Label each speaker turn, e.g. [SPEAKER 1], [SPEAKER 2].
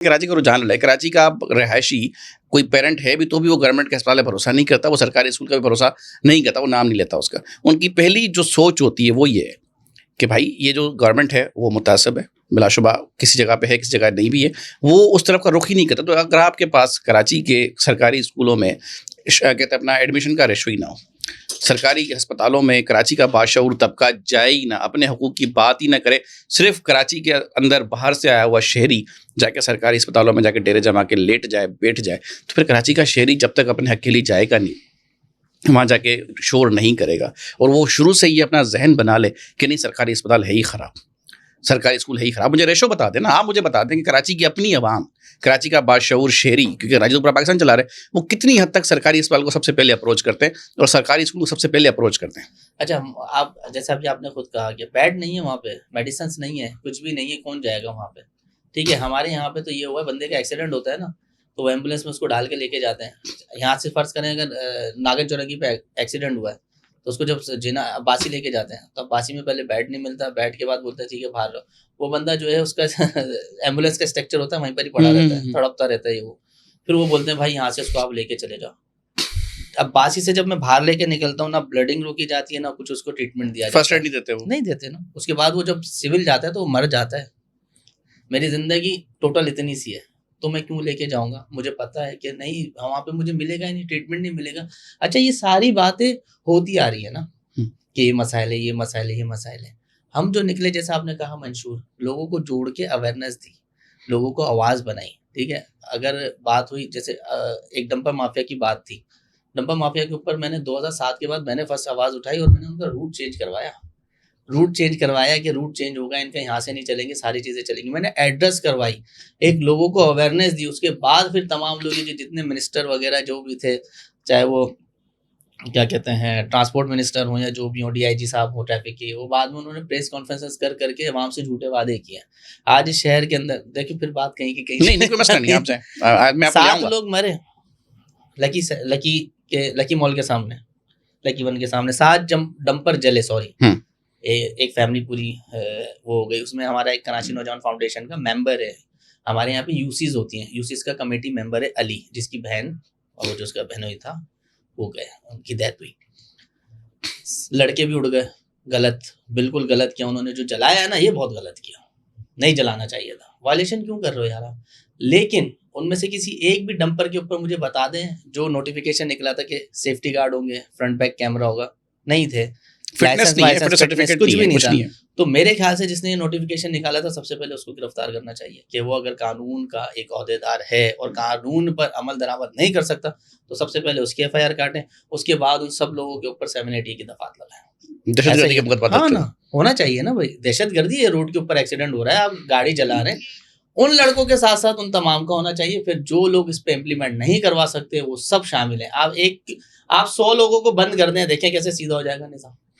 [SPEAKER 1] कराची का रुझान है, कराची का रहायशी कोई पेरेंट है भी तो भी वो गवर्नमेंट के अस्पताल पे भरोसा नहीं करता, वो सरकारी स्कूल का भी भरोसा नहीं करता, वो नाम नहीं लेता उसका। उनकी पहली जो सोच होती है वो ये है कि भाई ये जो गवर्नमेंट है वो मुतासिब है, बिलाशुबा किसी जगह पे है, किसी जगह नहीं भी है, वो उस तरफ का रुख ही नहीं करता। तो अगर आपके पास कराची के सरकारी स्कूलों में कहते हैं अपना एडमिशन का रेशो ही ना हो, सरकारी अस्पतालों में कराची का बाशऊर तबका जाए ही ना, अपने हकूक़ की बात ही ना करे, सिर्फ कराची के अंदर बाहर से आया हुआ शहरी जाके सरकारी अस्पतालों में जाके डेरे जमा के लेट जाए, बैठ जाए, तो फिर कराची का शहरी जब तक अपने हक के लिए जाएगा नहीं, वहाँ जाके शोर नहीं करेगा। और वो शुरू से ही अपना जहन बना ले कि नहीं सरकारी अस्पताल है ही ख़राब, सरकारी स्कूल है ही ख़राब। मुझे रेशो बता देना, आप मुझे बता दें कि कराची की अपनी आवाम, कराची का बाशऊर शहरी, क्योंकि कराची तो पूरा पाकिस्तान चला रहे, वो कितनी हद तक सरकारी अस्पताल को सबसे पहले अप्रोच करते हैं और सरकारी स्कूल को सबसे पहले अप्रोच करते हैं।
[SPEAKER 2] अच्छा, आप जैसे अभी आपने खुद कहा कि बेड नहीं है वहाँ पे, मेडिसिन नहीं है, कुछ भी नहीं है, कौन जाएगा वहाँ पे? ठीक है, हमारे यहाँ पे तो ये हुआ है, बंदे का एक्सीडेंट होता है ना, तो वो एम्बुलेंस में उसको डाल के लेके जाते हैं। यहाँ से फर्ज करें अगर नागन चौरंगी पे एक्सीडेंट हुआ है, तो उसको जब जिना बासी लेके जाते हैं, तो बासी में पहले बेड नहीं मिलता, बेड के बाद बोलते हैं ठीक है बाहर रहो। वो बंदा जो है उसका एम्बुलेंस का स्ट्रक्चर होता है वहीं पर ही पड़ा रहता है, तड़पता रहता है वो। फिर वो बोलते हैं भाई यहाँ से उसको आप लेके चले जाओ। अब बासी से जब मैं बाहर लेके निकलता हूँ, ना ब्लडिंग रोकी जाती है, ना कुछ उसको ट्रीटमेंट दिया जाता है।
[SPEAKER 1] फर्स्ट एड नहीं देते, वो
[SPEAKER 2] नहीं देते ना। उसके बाद वो जब सिविल जाता है तो वो मर जाता है। मेरी जिंदगी टोटल इतनी सी है, तो मैं क्यों लेके जाऊंगा? मुझे पता है कि नहीं वहाँ पे मुझे मिलेगा ही नहीं, ट्रीटमेंट नहीं मिलेगा। अच्छा, ये सारी बातें होती आ रही है ना कि ये मसाइल है, ये मसाइल है, ये मसाइल है। हम जो निकले, जैसा आपने कहा मंशूर, लोगों को जोड़ के अवेयरनेस दी, लोगों को आवाज़ बनाई। ठीक है, अगर बात हुई जैसे एक डंपर माफिया की बात थी, डंपर माफिया के ऊपर मैंने 2007 के बाद मैंने फर्स्ट आवाज़ उठाई और मैंने उनका रूट चेंज करवाया। कि रूट चेंज होगा, इनका यहाँ से नहीं चलेंगे, सारी चीज़ें चलेंगी। मैंने एड्रेस करवाई, एक लोगों को अवेयरनेस दी। उसके बाद फिर तमाम लोग जो जितने मिनिस्टर वगैरह जो भी थे, चाहे वो क्या कहते हैं ट्रांसपोर्ट मिनिस्टर हो या जो भी हो, डीआईजी साहब हो ट्रैफिक के, वो बाद में उन्होंने प्रेस कॉन्फ्रेंसेस कर करके आवाम से झूठे वादे किए। आज इस शहर के अंदर देखिए, फिर बात कहीं की कहीं
[SPEAKER 1] नहीं कोई मसला नहीं, आपसे मैं आपको
[SPEAKER 2] 7 लोग मरे लकी मॉल के सामने, लकी वन के सामने 7 डंपर जले। सॉरी, एक फैमिली पूरी वो हो गई। उसमें हमारा एक कराची नौजवान फाउंडेशन का मेंबर है, हमारे यहाँ पे यूसीज होती हैं, यूसीज का कमेटी मेंबर है अली, जिसकी बहन और वो जो उसका बहनोई था वो गए, उनकी डेथ हुई। लड़के भी उड़ गए। गलत, बिल्कुल गलत किया उन्होंने। जो जलाया है ना, ये बहुत गलत किया, नहीं जलाना चाहिए था। वायलेशन क्यों कर रहे हो यार आप? लेकिन उनमें से किसी एक भी डंपर के ऊपर मुझे बता दें जो नोटिफिकेशन निकला था कि सेफ्टी गार्ड होंगे, फ्रंट बैक कैमरा होगा, नहीं थे।
[SPEAKER 1] फिटनेस नहीं है, फिटनेस सर्टिफिकेट
[SPEAKER 2] कुछ भी नहीं
[SPEAKER 1] कुछ
[SPEAKER 2] था।
[SPEAKER 1] नहीं है।
[SPEAKER 2] तो मेरे ख्याल से जिसने ये नोटिफिकेशन निकाला था, सबसे पहले उसको गिरफ्तार करना चाहिए कि वो अगर कानून का एक ओहदेदार है और कानून पर अमल दरामद नहीं कर सकता, तो सबसे पहले उसकी एफआईआर काटें, उसके बाद उन सब लोगों के ऊपर 780 की दफात लगाएं।
[SPEAKER 1] दहशतगर्दी के मुकदमा
[SPEAKER 2] हाँ ना, होना चाहिए ना भाई। दहशतगर्दी है, रोड के ऊपर एक्सीडेंट हो रहा है, आप गाड़ी चला रहे हैं, उन लड़कों के साथ साथ उन तमाम का होना चाहिए। फिर जो लोग इस पे इम्प्लीमेंट नहीं करवा सकते वो सब शामिल हैं। आप 100 लोगों को बंद कर दें, देखें कैसे सीधा हो जाएगा निज़ाम।